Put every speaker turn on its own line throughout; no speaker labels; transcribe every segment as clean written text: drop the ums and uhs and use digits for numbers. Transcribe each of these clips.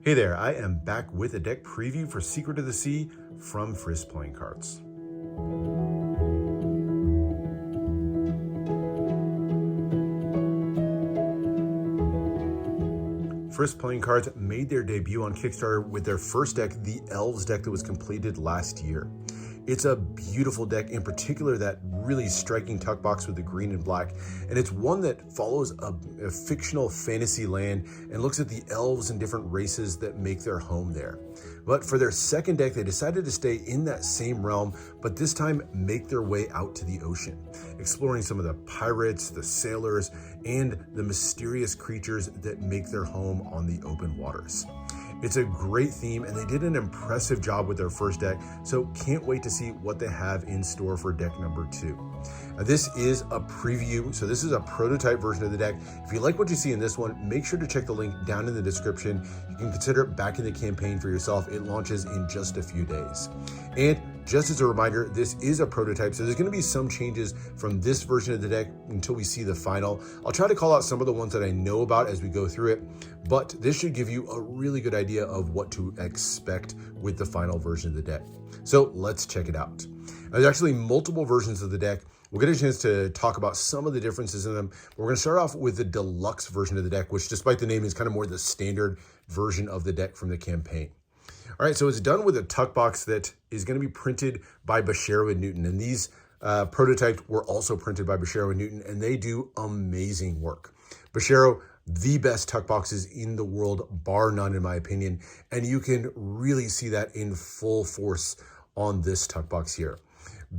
Hey there, I am back with a deck preview for Secret of the Sea from Fris Cards. Fris Cards made their debut on Kickstarter with their first deck, the Elves deck that was completed last year. It's a beautiful deck, in particular that really striking tuck box with the green and black, and it's one that follows a fictional fantasy land and looks at the elves and different races that make their home there. But for their second deck, they decided to stay in that same realm, but this time make their way out to the ocean, exploring some of the pirates, the sailors, and the mysterious creatures that make their home on the open waters. It's a great theme, and they did an impressive job with their first deck, so can't wait to see what they have in store for deck number 2. This is a preview, so this is a prototype version of the deck. If you like what you see in this one, make sure to check the link down in the description. You can consider backing the campaign for yourself. It launches in just a few days. And just as a reminder, this is a prototype, so there's going to be some changes from this version of the deck until we see the final. I'll try to call out some of the ones that I know about as we go through it, but this should give you a really good idea of what to expect with the final version of the deck. So let's check it out. There's actually multiple versions of the deck. We'll get a chance to talk about some of the differences in them. We're going to start off with the deluxe version of the deck, which, despite the name, is kind of more the standard version of the deck from the campaign. All right, so it's done with a tuck box that is going to be printed by Boschiero Newton, and these prototypes were also printed by Boschiero Newton, and they do amazing work. Boschiero, the best tuck boxes in the world, bar none, in my opinion, and you can really see that in full force on this tuck box here.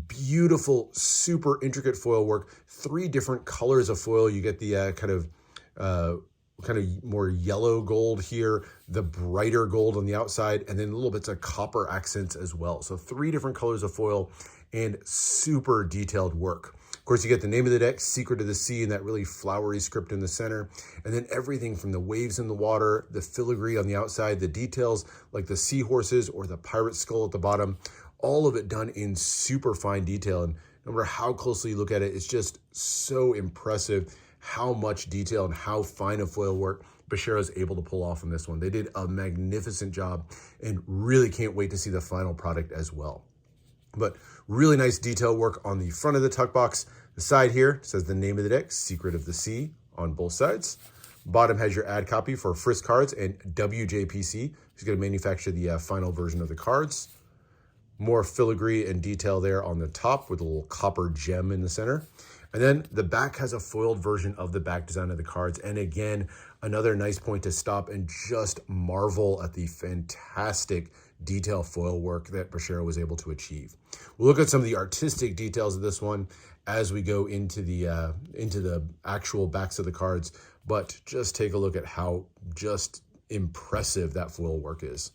Beautiful, super intricate foil work. 3 different colors of foil. You get the kind of more yellow gold here, the brighter gold on the outside, and then little bits of copper accents as well. So 3 different colors of foil and super detailed work. Of course, you get the name of the deck, Secret of the Sea, and that really flowery script in the center. And then everything from the waves in the water, the filigree on the outside, the details like the seahorses or the pirate skull at the bottom, all of it done in super fine detail. And no matter how closely you look at it, it's just so impressive how much detail and how fine of foil work Boschiero is able to pull off in this one. They did a magnificent job and really can't wait to see the final product as well. But really nice detail work on the front of the tuck box. The side here says the name of the deck, Secret of the Sea, on both sides. Bottom has your ad copy for Fris Cards and WJPC, who's going to manufacture the final version of the cards. More filigree and detail there on the top with a little copper gem in the center. And then the back has a foiled version of the back design of the cards. And again, another nice point to stop and just marvel at the fantastic detail foil work that Boschiero was able to achieve. We'll look at some of the artistic details of this one as we go into the actual backs of the cards, but just take a look at how just impressive that foil work is.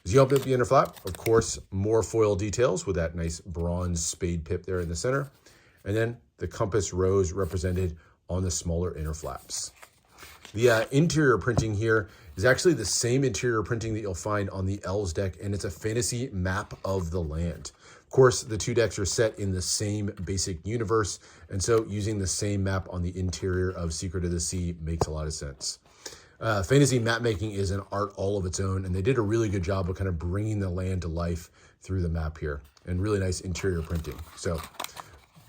As you open up the inner flap, of course, more foil details with that nice bronze spade pip there in the center. And then the compass rose represented on the smaller inner flaps. The interior printing here is actually the same interior printing that you'll find on the Elves deck, and it's a fantasy map of the land. Of course, the 2 decks are set in the same basic universe, and so using the same map on the interior of Secret of the Sea makes a lot of sense. Fantasy map making is an art all of its own, and they did a really good job of kind of bringing the land to life through the map here, and really nice interior printing. So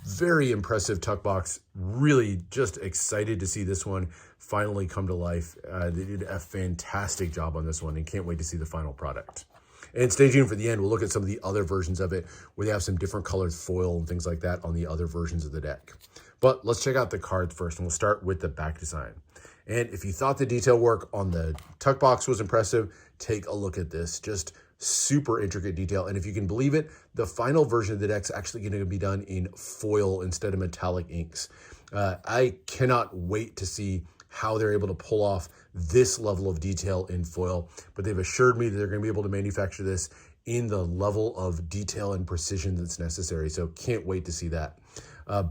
very impressive tuck box. Really just excited to see this one finally come to life. They did a fantastic job on this one and can't wait to see the final product. And stay tuned for the end. We'll look at some of the other versions of it where they have some different colored foil and things like that on the other versions of the deck. But let's check out the cards first, and we'll start with the back design. And if you thought the detail work on the tuck box was impressive, take a look at this. Just super intricate detail. And if you can believe it, the final version of the deck's actually going to be done in foil instead of metallic inks. I cannot wait to see how they're able to pull off this level of detail in foil, but they've assured me that they're going to be able to manufacture this in the level of detail and precision that's necessary. So can't wait to see that.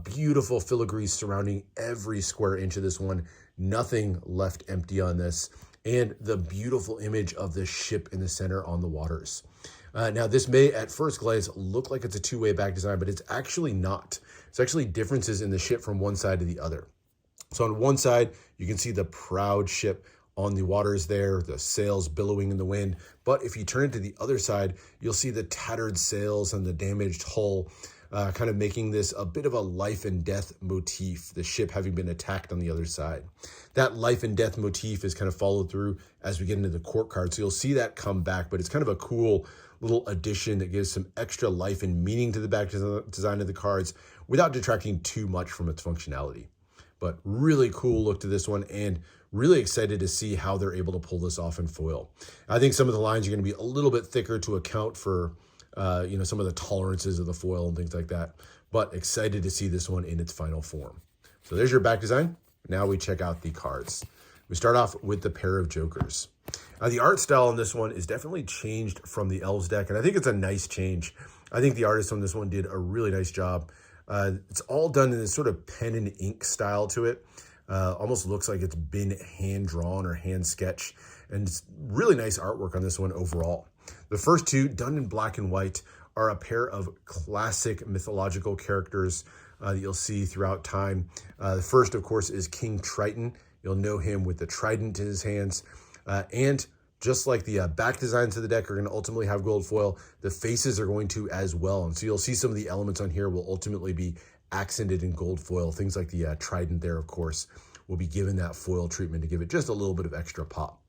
Beautiful filigree surrounding every square inch of this one. Nothing left empty on this. And the beautiful image of the ship in the center on the waters. Now, this may at first glance look like it's a 2-way back design, but it's actually not. It's actually differences in the ship from one side to the other. So on one side, you can see the proud ship on the waters there, the sails billowing in the wind. But if you turn it to the other side, you'll see the tattered sails and the damaged hull, kind of making this a bit of a life and death motif, the ship having been attacked on the other side. That life and death motif is kind of followed through as we get into the court card. So you'll see that come back, but it's kind of a cool little addition that gives some extra life and meaning to the back design of the cards without detracting too much from its functionality. But really cool look to this one, and really excited to see how they're able to pull this off in foil. I think some of the lines are going to be a little bit thicker to account for some of the tolerances of the foil and things like that, but excited to see this one in its final form. So there's your back design. Now we check out the cards. We start off with the pair of jokers. The art style on this one is definitely changed from the Elves deck, and I think it's a nice change. I think the artist on this one did a really nice job. It's all done in this sort of pen and ink style to it. Almost looks like it's been hand-drawn or hand-sketched, and it's really nice artwork on this one overall. The first two, done in black and white, are a pair of classic mythological characters that you'll see throughout time. The first, of course, is King Triton. You'll know him with the trident in his hands. And just like the back designs of the deck are going to ultimately have gold foil, the faces are going to as well. And so you'll see some of the elements on here will ultimately be accented in gold foil. Things like the trident there, of course, will be given that foil treatment to give it just a little bit of extra pop.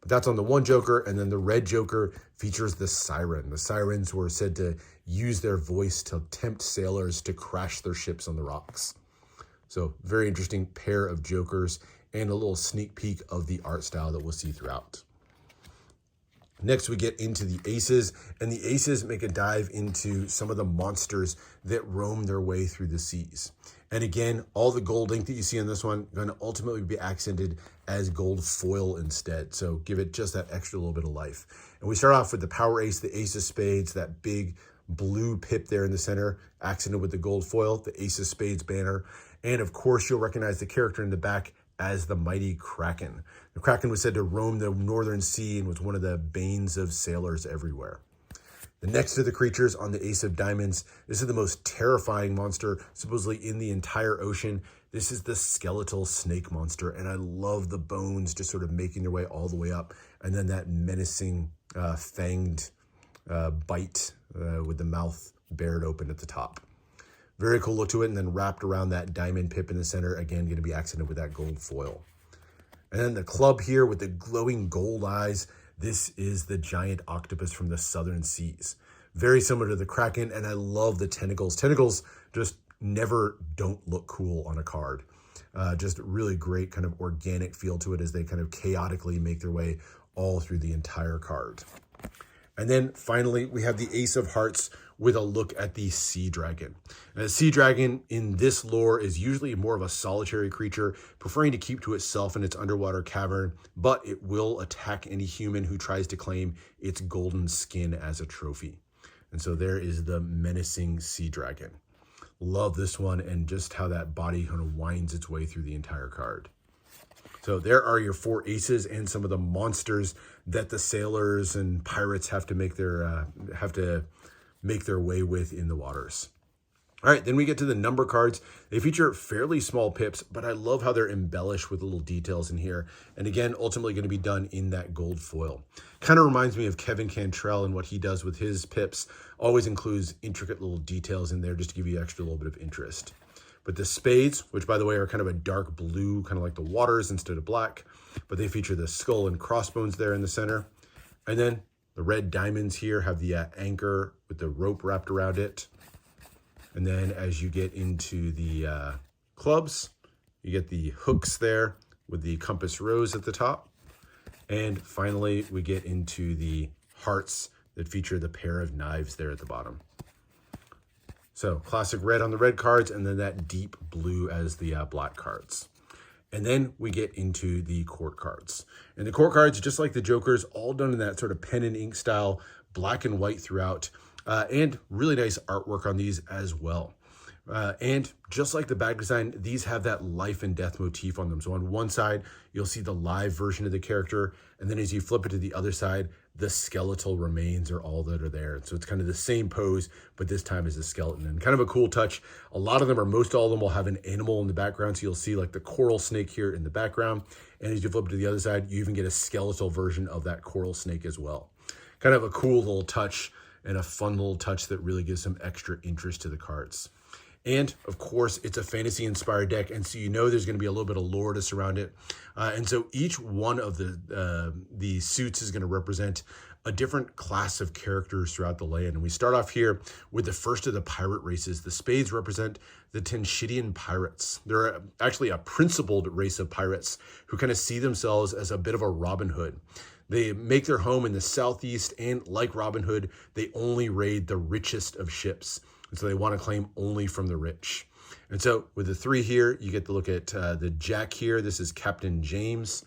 But that's on the one joker, and then the red joker features the siren. The sirens were said to use their voice to tempt sailors to crash their ships on the rocks. So very interesting pair of jokers, and a little sneak peek of the art style that we'll see throughout. Next, we get into the aces, and the aces make a dive into some of the monsters that roam their way through the seas. And again, all the gold ink that you see on this one going to ultimately be accented as gold foil instead. So give it just that extra little bit of life. And we start off with the power ace, the ace of spades, that big blue pip there in the center, accented with the gold foil, the ace of spades banner. And of course, you'll recognize the character in the back as the mighty Kraken. The Kraken was said to roam the northern sea and was one of the banes of sailors everywhere. The next of the creatures on the ace of diamonds, this is the most terrifying monster supposedly in the entire ocean. This is the skeletal snake monster, and I love the bones just sort of making their way all the way up, and then that menacing fanged bite with the mouth bared open at the top. Very cool look to it, and then wrapped around that diamond pip in the center, again, going to be accented with that gold foil. And then the club here with the glowing gold eyes, this is the giant octopus from the southern seas. Very similar to the Kraken, and I love the tentacles. Tentacles just never don't look cool on a card. Just really great kind of organic feel to it as they kind of chaotically make their way all through the entire card. And then finally, we have the Ace of Hearts with a look at the Sea Dragon. And the Sea Dragon in this lore is usually more of a solitary creature, preferring to keep to itself in its underwater cavern, but it will attack any human who tries to claim its golden skin as a trophy. And so there is the menacing Sea Dragon. Love this one and just how that body kind of winds its way through the entire card. So there are your four aces and some of the monsters that the sailors and pirates have to make their way with in the waters. All right, then we get to the number cards. They feature fairly small pips, but I love how they're embellished with little details in here. And again, ultimately going to be done in that gold foil. Kind of reminds me of Kevin Cantrell and what he does with his pips. Always includes intricate little details in there just to give you extra little bit of interest. But the spades, which by the way are kind of a dark blue, kind of like the waters instead of black, but they feature the skull and crossbones there in the center. And then the red diamonds here have the anchor with the rope wrapped around it. And then as you get into the clubs, you get the hooks there with the compass rose at the top. And finally, we get into the hearts that feature the pair of knives there at the bottom. So classic red on the red cards, and then that deep blue as the black cards. And then we get into the court cards. And the court cards, just like the jokers, all done in that sort of pen and ink style, black and white throughout, and really nice artwork on these as well. And just like the back design, these have that life and death motif on them. So on one side, you'll see the live version of the character. And then as you flip it to the other side, the skeletal remains are all that are there. So it's kind of the same pose, but this time as a skeleton. And kind of a cool touch. A lot of them, or most all of them, will have an animal in the background. So you'll see like the coral snake here in the background. And as you flip it to the other side, you even get a skeletal version of that coral snake as well. Kind of a cool little touch and a fun little touch that really gives some extra interest to the cards. And of course, it's a fantasy inspired deck. And so you know there's going to be a little bit of lore to surround it. And so each one of the suits is going to represent a different class of characters throughout the land. And we start off here with the first of the pirate races. The spades represent the Tenshidian pirates. They're actually a principled race of pirates who kind of see themselves as a bit of a Robin Hood. They make their home in the southeast, and like Robin Hood, they only raid the richest of ships. And so they want to claim only from the rich. And so with the three here, you get to look at the Jack here. This is Captain James.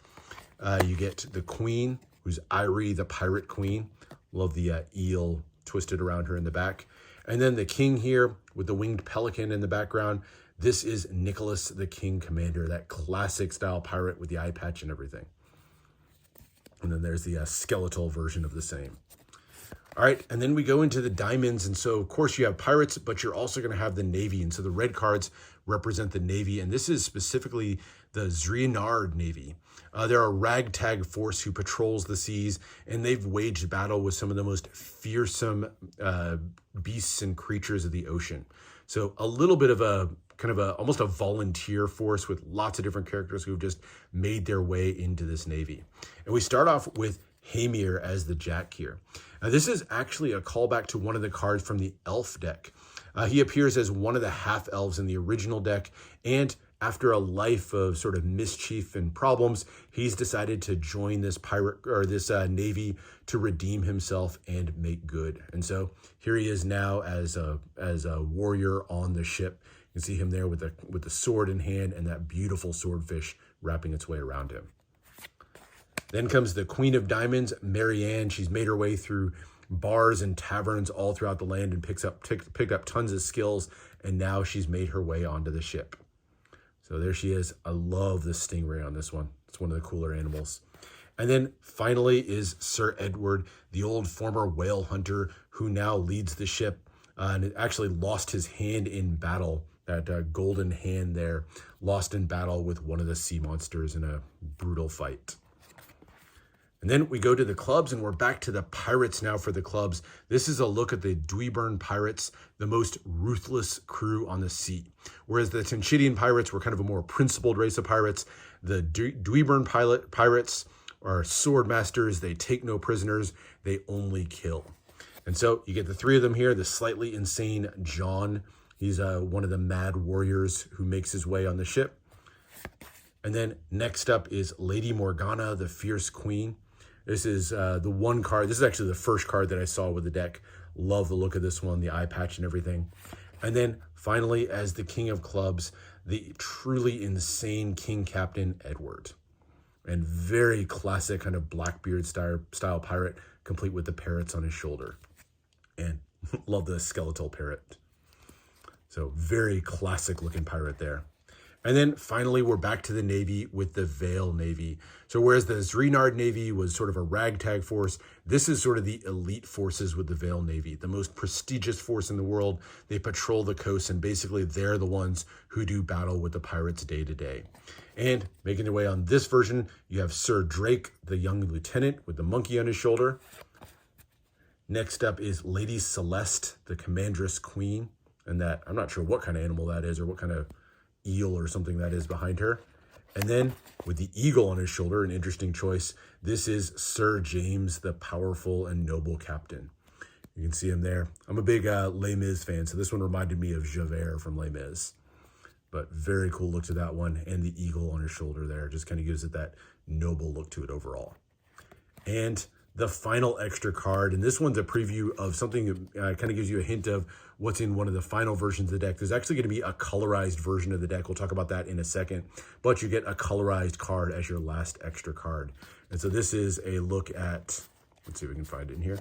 You get the Queen, who's Irie, the Pirate Queen. Love the eel twisted around her in the back. And then the King here with the winged pelican in the background. This is Nicholas, the King Commander, that classic style pirate with the eye patch and everything. And then there's the skeletal version of the same. All right, and then we go into the diamonds. And so, of course, you have pirates, but you're also going to have the Navy. And so the red cards represent the Navy. And this is specifically the Zrienard Navy. They're a ragtag force who patrols the seas, and they've waged battle with some of the most fearsome beasts and creatures of the ocean. So a little bit of a kind of almost a volunteer force with lots of different characters who've just made their way into this Navy. And we start off with Hamir as the Jack here. Now, this is actually a callback to one of the cards from the Elf deck. He appears as one of the half-elves in the original deck, and after a life of sort of mischief and problems, he's decided to join this pirate or this Navy to redeem himself and make good. And so here he is now as a warrior on the ship. You can see him there with the sword in hand and that beautiful swordfish wrapping its way around him. Then comes the Queen of Diamonds, Marianne. She's made her way through bars and taverns all throughout the land and picked up tons of skills, and now she's made her way onto the ship. So there she is. I love the stingray on this one. It's one of the cooler animals. And then finally is Sir Edward, the old former whale hunter who now leads the ship and actually lost his hand in battle. That golden hand there, lost in battle with one of the sea monsters in a brutal fight. And then we go to the clubs, and we're back to the pirates now for the clubs. This is a look at the Dweeburn pirates, the most ruthless crew on the sea. Whereas the Tenshidian pirates were kind of a more principled race of pirates, the Dweeburn pirates are sword masters. They take no prisoners. They only kill. And so you get the three of them here, the slightly insane John. He's one of the mad warriors who makes his way on the ship. And then next up is Lady Morgana, the fierce queen. This is the one card. This is actually the first card that I saw with the deck. Love the look of this one, the eye patch and everything. And then finally, as the King of Clubs, the truly insane King Captain Edward. And very classic kind of Blackbeard style pirate, complete with the parrots on his shoulder. And love the skeletal parrot. So very classic looking pirate there. And then finally, we're back to the Navy with the Vale Navy. So whereas the Zrienard Navy was sort of a ragtag force, this is sort of the elite forces with the Vale Navy, the most prestigious force in the world. They patrol the coast, and basically they're the ones who do battle with the pirates day to day. And making their way on this version, you have Sir Drake, the young lieutenant with the monkey on his shoulder. Next up is Lady Celeste, the Commandress Queen. And that, I'm not sure what kind of animal that is or what kind of eel or something that is behind her. And then with the eagle on his shoulder, an interesting choice, this is Sir James, the powerful and noble captain. You can see him there. I'm a big Les Mis fan, so this one reminded me of Javert from Les Mis. But very cool look to that one, and the eagle on his shoulder there just kind of gives it that noble look to it overall. And the final extra card, and this one's a preview of something that kind of gives you a hint of what's in one of the final versions of the deck. There's actually going to be a colorized version of the deck. We'll talk about that in a second, but you get a colorized card as your last extra card. And so this is a look at, let's see if we can find it in here,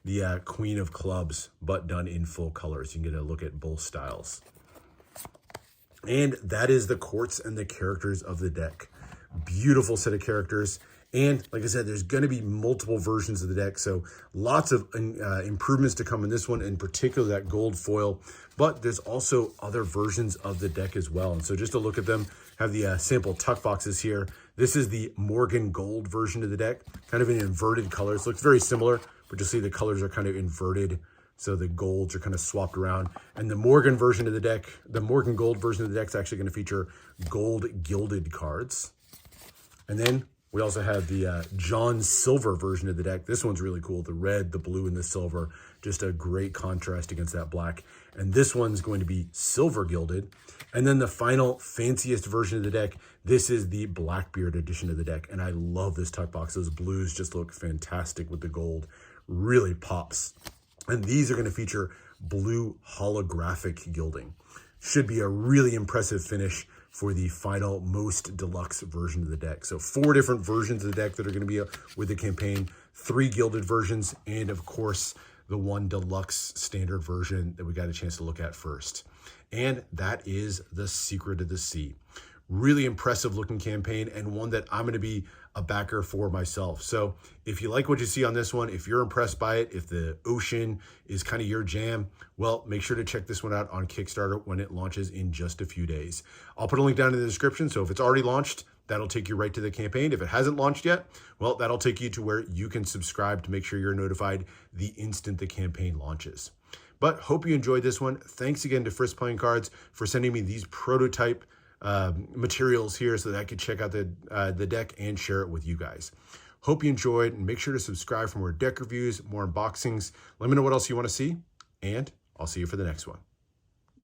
the Queen of Clubs, but done in full colors. You can get a look at both styles. And that is the courts and the characters of the deck. Beautiful set of characters. And like I said, there's going to be multiple versions of the deck. So lots of improvements to come in this one, in particular that gold foil. But there's also other versions of the deck as well. And so just to look at them, have the sample tuck boxes here. This is the Morgan Gold version of the deck, kind of in inverted colors. Looks very similar, but you'll see the colors are kind of inverted. So the golds are kind of swapped around. And the Morgan version of the deck, the Morgan Gold version of the deck is actually going to feature gold gilded cards. And then we also have the John Silver version of the deck. This one's really cool. The red, the blue, and the silver. Just a great contrast against that black. And this one's going to be silver gilded. And then the final fanciest version of the deck, this is the Blackbeard edition of the deck. And I love this tuck box. Those blues just look fantastic with the gold. Really pops. And these are going to feature blue holographic gilding. Should be a really impressive finish for the final most deluxe version of the deck. So 4 different versions of the deck that are going to be with the campaign, 3 gilded versions, and of course, the 1 deluxe standard version that we got a chance to look at first. And that is The Secret of the Sea. Really impressive looking campaign, and one that I'm going to be a backer for myself. So if you like what you see on this one, if you're impressed by it, if the ocean is kind of your jam, well, make sure to check this one out on Kickstarter when it launches in just a few days. I'll put a link down in the description. So if it's already launched, that'll take you right to the campaign. If it hasn't launched yet, well, that'll take you to where you can subscribe to make sure you're notified the instant the campaign launches. But hope you enjoyed this one. Thanks again to Fris Cards for sending me these prototype materials here so that I could check out the deck and share it with you guys. Hope you enjoyed, and make sure to subscribe for more deck reviews, more unboxings. Let me know what else you want to see, and I'll see you for the next one.